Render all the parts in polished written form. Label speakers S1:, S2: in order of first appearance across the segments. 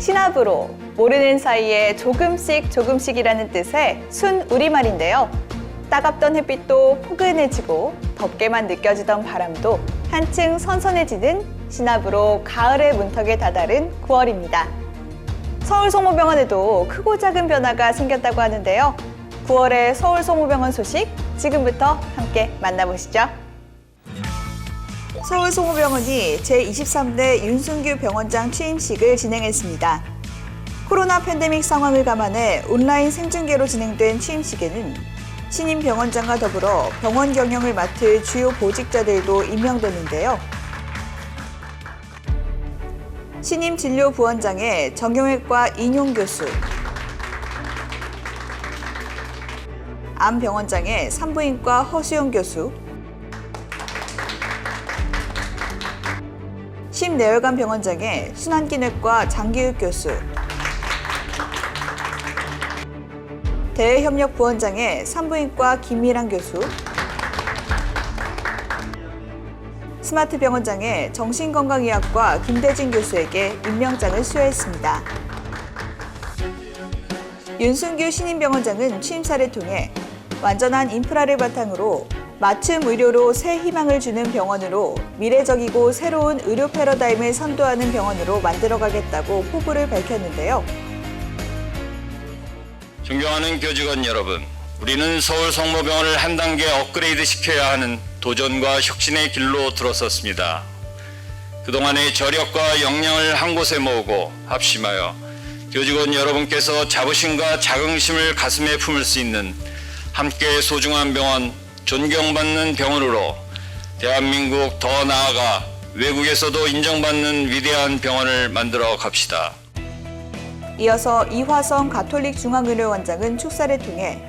S1: 시나브로, 모르는 사이에 조금씩이라는 뜻의 순 우리말인데요. 따갑던 햇빛도 포근해지고 덥게만 느껴지던 바람도 한층 선선해지는 시나브로 가을의 문턱에 다다른 9월입니다. 서울성모병원에도 크고 작은 변화가 생겼다고 하는데요. 9월의 서울성모병원 소식 지금부터 함께 만나보시죠. 서울성모병원이 제23대 윤순규 병원장 취임식을 진행했습니다. 코로나 팬데믹 상황을 감안해 온라인 생중계로 진행된 취임식에는 신임 병원장과 더불어 병원 경영을 맡을 주요 보직자들도 임명됐는데요. 신임 진료부원장에 정형외과 인용 교수, 암병원장에 산부인과 허수영 교수, 심내혈관 병원장에 순환기내과 장기욱 교수, 대외협력부원장에 산부인과 김미랑 교수, 스마트 병원장에 정신건강의학과 김대진 교수에게 임명장을 수여했습니다. 윤순규 신임 병원장은 취임사를 통해 완전한 인프라를 바탕으로 맞춤 의료로 새 희망을 주는 병원으로 미래적이고 새로운 의료 패러다임을 선도하는 병원으로 만들어가겠다고 포부를 밝혔는데요.
S2: 존경하는 교직원 여러분, 우리는 서울성모병원을 한 단계 업그레이드 시켜야 하는 도전과 혁신의 길로 들어섰습니다. 그동안의 저력과 역량을 한 곳에 모으고 합심하여 교직원 여러분께서 자부심과 자긍심을 가슴에 품을 수 있는 함께 소중한 병원, 존경받는 병원으로 대한민국 더 나아가 외국에서도 인정받는 위대한 병원을 만들어 갑시다.
S1: 이어서 이화성 가톨릭 중앙의료원장은 축사를 통해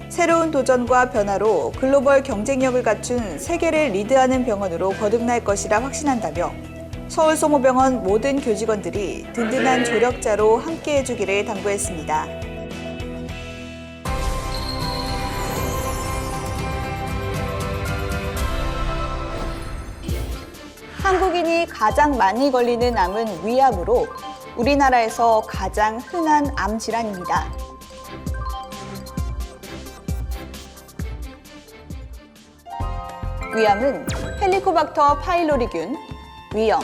S1: 새로운 도전과 변화로 글로벌 경쟁력을 갖춘 세계를 리드하는 병원으로 거듭날 것이라 확신한다며 서울성모병원 모든 교직원들이 든든한 조력자로 함께해 주기를 당부했습니다. 한국인이 가장 많이 걸리는 암은 위암으로 우리나라에서 가장 흔한 암 질환입니다. 위암은 헬리코박터 파일로리균, 위염,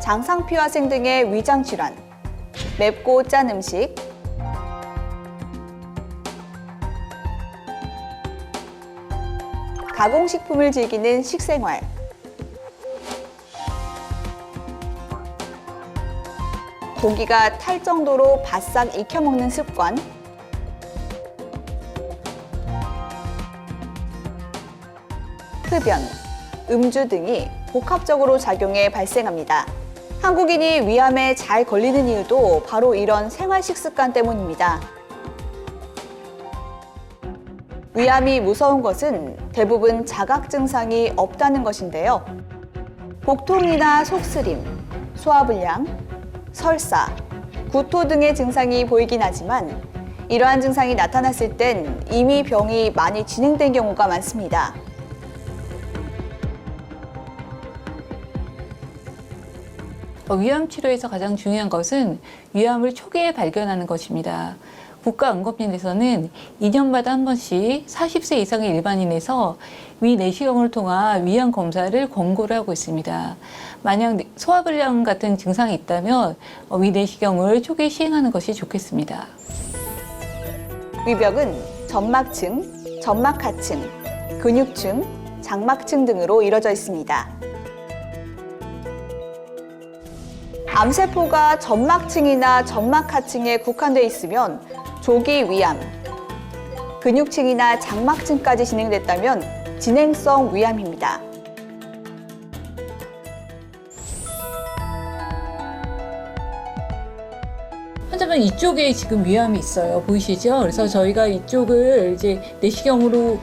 S1: 장상피화생 등의 위장 질환, 맵고 짠 음식, 가공식품을 즐기는 식생활, 고기가 탈 정도로 바싹 익혀먹는 습관, 흡연, 음주 등이 복합적으로 작용해 발생합니다. 한국인이 위암에 잘 걸리는 이유도 바로 이런 생활 식습관 때문입니다. 위암이 무서운 것은 대부분 자각 증상이 없다는 것인데요. 복통이나 속쓰림, 소화불량, 설사, 구토 등의 증상이 보이긴 하지만 이러한 증상이 나타났을 땐 이미 병이 많이 진행된 경우가 많습니다.
S3: 위암 치료에서 가장 중요한 것은 위암을 초기에 발견하는 것입니다. 국가암검진에서는 2년마다 한 번씩 40세 이상의 일반인에서 위 내시경을 통한 위암 검사를 권고를 하고 있습니다. 만약 소화불량 같은 증상이 있다면 위 내시경을 초기에 시행하는 것이 좋겠습니다.
S1: 위벽은 점막층, 점막하층, 근육층, 장막층 등으로 이뤄져 있습니다. 암세포가 점막층이나 점막하층에 국한되어 있으면 조기 위암, 근육층이나 장막층까지 진행됐다면 진행성 위암입니다.
S3: 환자분 이쪽에 지금 위암이 있어요. 보이시죠? 그래서 저희가 이쪽을 이제 내시경으로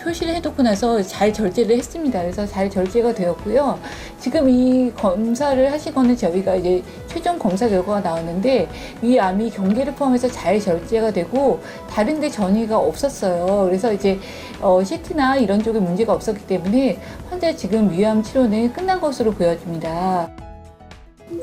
S3: 표시를 해놓고 나서 잘 절제를 했습니다. 그래서 잘 절제가 되었고요. 지금 이 검사를 하시고는 저희가 이제 최종 검사 결과가 나왔는데 이 암이 경계를 포함해서 잘 절제가 되고 다른 데 전이가 없었어요. 그래서 이제 CT나 이런 쪽에 문제가 없었기 때문에 환자 지금 위암 치료는 끝난 것으로 보여집니다.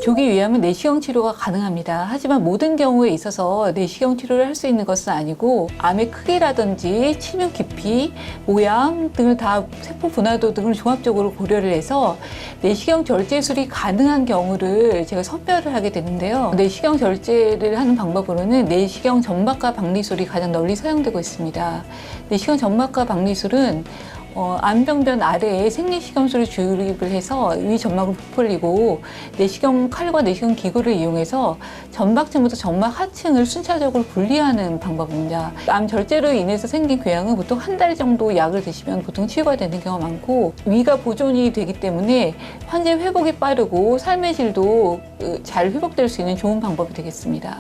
S3: 조기 위암은 내시경 치료가 가능합니다. 하지만 모든 경우에 있어서 내시경 치료를 할 수 있는 것은 아니고 암의 크기라든지 침입 깊이, 모양 등을 다 세포 분화도 등을 종합적으로 고려를 해서 내시경 절제술이 가능한 경우를 제가 선별을 하게 되는데요. 내시경 절제를 하는 방법으로는 내시경 점막과 박리술이 가장 널리 사용되고 있습니다. 내시경 점막과 박리술은 안병변 아래에 생리식염수를 주입을 해서 위 점막을 부풀리고 내시경 칼과 내시경 기구를 이용해서 점막층부터 점막 하층을 순차적으로 분리하는 방법입니다. 암 절제로 인해서 생긴 궤양은 보통 한 달 정도 약을 드시면 보통 치유가 되는 경우가 많고, 위가 보존이 되기 때문에 환자의 회복이 빠르고 삶의 질도 잘 회복될 수 있는 좋은 방법이 되겠습니다.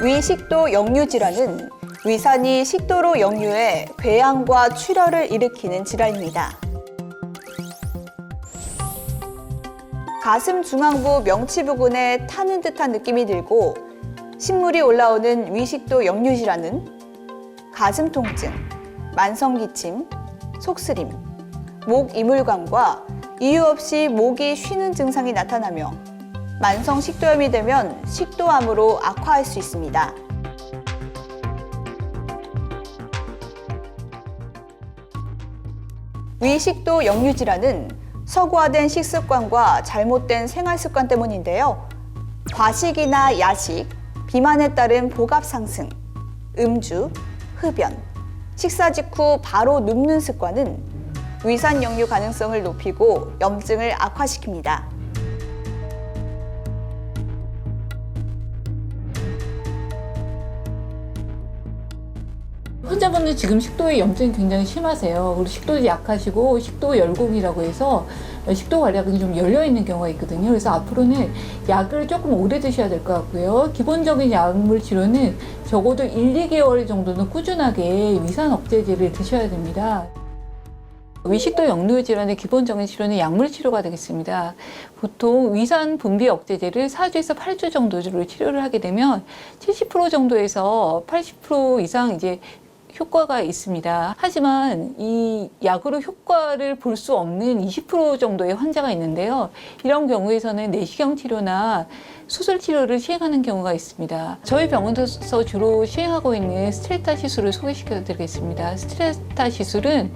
S1: 위식도 역류 질환은 위산이 식도로 역류해 궤양과 출혈을 일으키는 질환입니다. 가슴 중앙부 명치 부근에 타는 듯한 느낌이 들고 신물이 올라오는 위식도 역류 질환은 가슴 통증, 만성 기침, 속쓰림, 목 이물감과 이유 없이 목이 쉬는 증상이 나타나며 만성 식도염이 되면 식도암으로 악화할 수 있습니다. 위식도 역류 질환은 서구화된 식습관과 잘못된 생활습관 때문인데요. 과식이나 야식, 비만에 따른 복압 상승, 음주, 흡연, 식사 직후 바로 눕는 습관은 위산 역류 가능성을 높이고 염증을 악화시킵니다.
S3: 환자분은 지금 식도에 염증이 굉장히 심하세요. 그리고 식도도 약하시고 식도 열공이라고 해서 식도 관략이 좀 열려 있는 경우가 있거든요. 그래서 앞으로는 약을 조금 오래 드셔야 될 것 같고요. 기본적인 약물 치료는 적어도 1, 2개월 정도는 꾸준하게 위산 억제제를 드셔야 됩니다. 위식도 역류 질환의 기본적인 치료는 약물 치료가 되겠습니다. 보통 위산 분비 억제제를 4주에서 8주 정도로 치료를 하게 되면 70% 정도에서 80% 이상 이제 효과가 있습니다. 하지만 이 약으로 효과를 볼 수 없는 20% 정도의 환자가 있는데요. 이런 경우에서는 내시경 치료나 수술 치료를 시행하는 경우가 있습니다. 저희 병원에서 주로 시행하고 있는 스트레타 시술을 소개시켜 드리겠습니다. 스트레타 시술은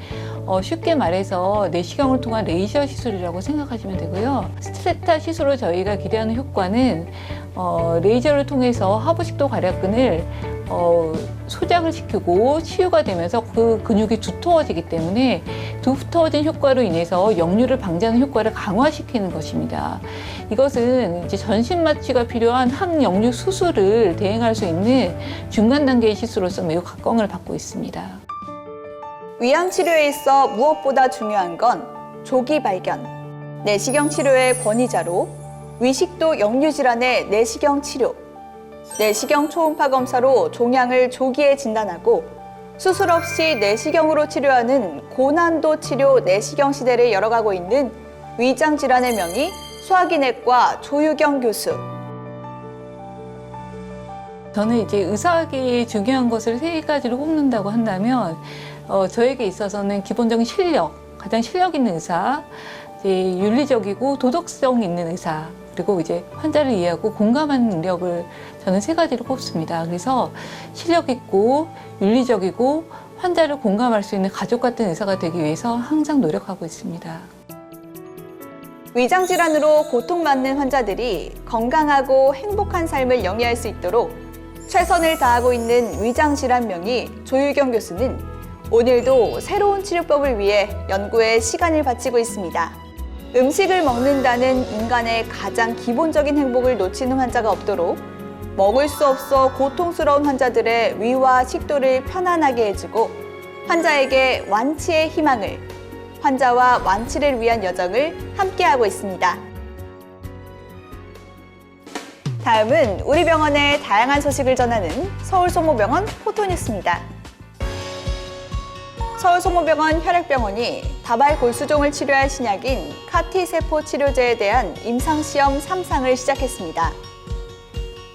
S3: 쉽게 말해서 내시경을 통한 레이저 시술이라고 생각하시면 되고요. 스트레타 시술로 저희가 기대하는 효과는 레이저를 통해서 하부식도 괄약근을 소작을 시키고 치유가 되면서 그 근육이 두터워지기 때문에 두터워진 효과로 인해서 역류를 방지하는 효과를 강화시키는 것입니다. 이것은 이제 전신 마취가 필요한 항역류 수술을 대행할 수 있는 중간 단계의 시술로서 매우 각광을 받고 있습니다.
S1: 위암 치료에 있어 무엇보다 중요한 건 조기 발견. 내시경 치료의 권위자로 위식도 역류 질환의 내시경 치료, 내시경 초음파 검사로 종양을 조기에 진단하고 수술 없이 내시경으로 치료하는 고난도 치료 내시경 시대를 열어가고 있는 위장 질환의 명의 소화기내과 조유경 교수.
S3: 저는 이제 의사학의 중요한 것을 세 가지로 꼽는다고 한다면 저에게 있어서는 기본적인 실력, 가장 실력 있는 의사, 이제 윤리적이고 도덕성 있는 의사, 그리고 이제 환자를 이해하고 공감하는 능력을 저는 세 가지로 꼽습니다. 그래서 실력 있고 윤리적이고 환자를 공감할 수 있는 가족 같은 의사가 되기 위해서 항상 노력하고 있습니다.
S1: 위장 질환으로 고통받는 환자들이 건강하고 행복한 삶을 영위할 수 있도록 최선을 다하고 있는 위장 질환 명의 조유경 교수는 오늘도 새로운 치료법을 위해 연구에 시간을 바치고 있습니다. 음식을 먹는다는 인간의 가장 기본적인 행복을 놓치는 환자가 없도록 먹을 수 없어 고통스러운 환자들의 위와 식도를 편안하게 해주고 환자에게 완치의 희망을, 환자와 완치를 위한 여정을 함께하고 있습니다. 다음은 우리 병원의 다양한 소식을 전하는 서울성모병원 포토뉴스입니다. 서울성모병원 혈액병원이 다발 골수종을 치료할 신약인 카티세포 치료제에 대한 임상시험 3상을 시작했습니다.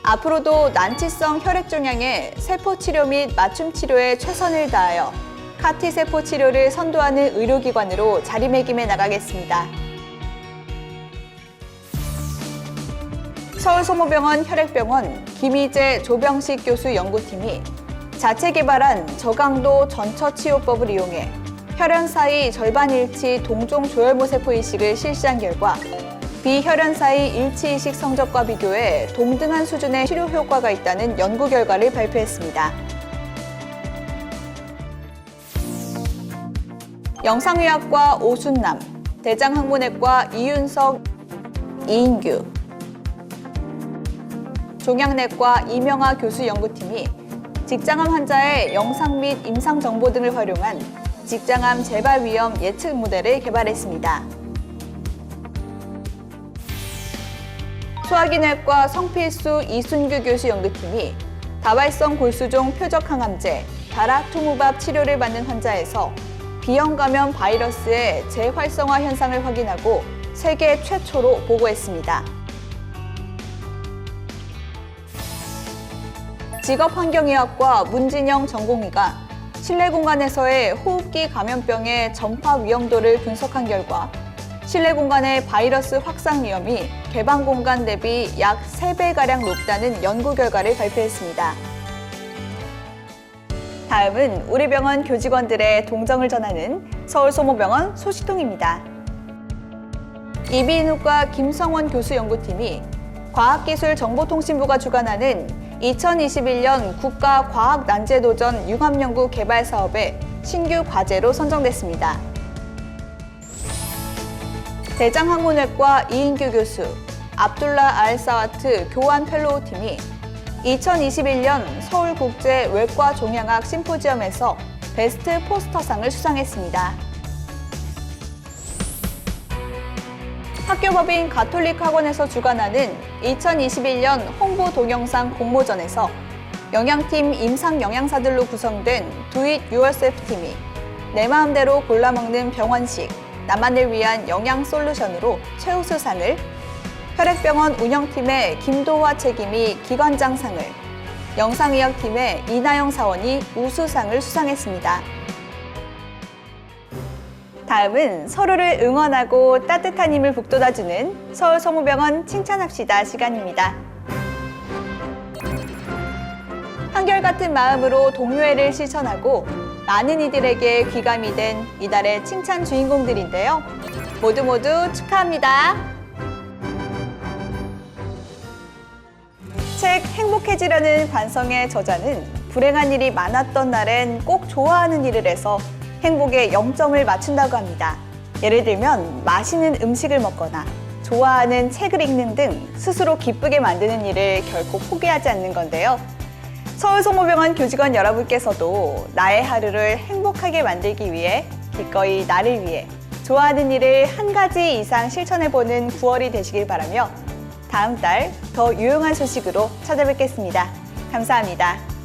S1: 앞으로도 난치성 혈액종양의 세포치료 및 맞춤치료에 최선을 다하여 카티세포 치료를 선도하는 의료기관으로 자리매김해 나가겠습니다. 서울소모병원 혈액병원 김희재 조병식 교수 연구팀이 자체 개발한 저강도 전처치료법을 이용해 혈연 사이 절반 일치 동종 조혈모세포 이식을 실시한 결과 비혈연 사이 일치 이식 성적과 비교해 동등한 수준의 치료 효과가 있다는 연구 결과를 발표했습니다. 영상의학과 오순남, 대장학문외과 이윤석, 이인규, 종양내과 이명아 교수 연구팀이 직장암 환자의 영상 및 임상 정보 등을 활용한 직장암 재발 위험 예측 모델을 개발했습니다. 소화기내과 성필수 이순규 교수 연구팀이 다발성 골수종 표적 항암제 다라투무밥 치료를 받는 환자에서 B형 감염 바이러스의 재활성화 현상을 확인하고 세계 최초로 보고했습니다. 직업환경의학과 문진영 전공의가 실내 공간에서의 호흡기 감염병의 전파 위험도를 분석한 결과 실내 공간의 바이러스 확산 위험이 개방 공간 대비 약 3배가량 높다는 연구 결과를 발표했습니다. 다음은 우리 병원 교직원들의 동정을 전하는 서울소모병원 소식통입니다. 이비인후과 김성원 교수 연구팀이 과학기술정보통신부가 주관하는 2021년 국가과학난제도전 융합연구 개발 사업의 신규 과제로 선정됐습니다. 대장학문외과 이인규 교수, 압둘라 알사와트 교환 펠로우 팀이 2021년 서울국제 외과 종양학 심포지엄에서 베스트 포스터상을 수상했습니다. 학교법인 가톨릭학원에서 주관하는 2021년 홍보 동영상 공모전에서 영양팀 임상 영양사들로 구성된 두잇 유얼셀프 팀이 내 마음대로 골라먹는 병원식, 나만을 위한 영양 솔루션으로 최우수상을, 혈액병원 운영팀의 김도화 책임이 기관장상을, 영상의학팀의 이나영 사원이 우수상을 수상했습니다. 다음은 서로를 응원하고 따뜻한 힘을 북돋아주는 서울소모병원 칭찬합시다 시간입니다. 한결같은 마음으로 동료애를 실천하고 많은 이들에게 귀감이 된 이달의 칭찬 주인공들인데요. 모두 축하합니다. 책 행복해지려는 관성의 저자는 불행한 일이 많았던 날엔 꼭 좋아하는 일을 해서 행복에 0점을 맞춘다고 합니다. 예를 들면 맛있는 음식을 먹거나 좋아하는 책을 읽는 등 스스로 기쁘게 만드는 일을 결코 포기하지 않는 건데요. 서울소모병원 교직원 여러분께서도 나의 하루를 행복하게 만들기 위해 기꺼이 나를 위해 좋아하는 일을 한 가지 이상 실천해보는 9월이 되시길 바라며 다음 달 더 유용한 소식으로 찾아뵙겠습니다. 감사합니다.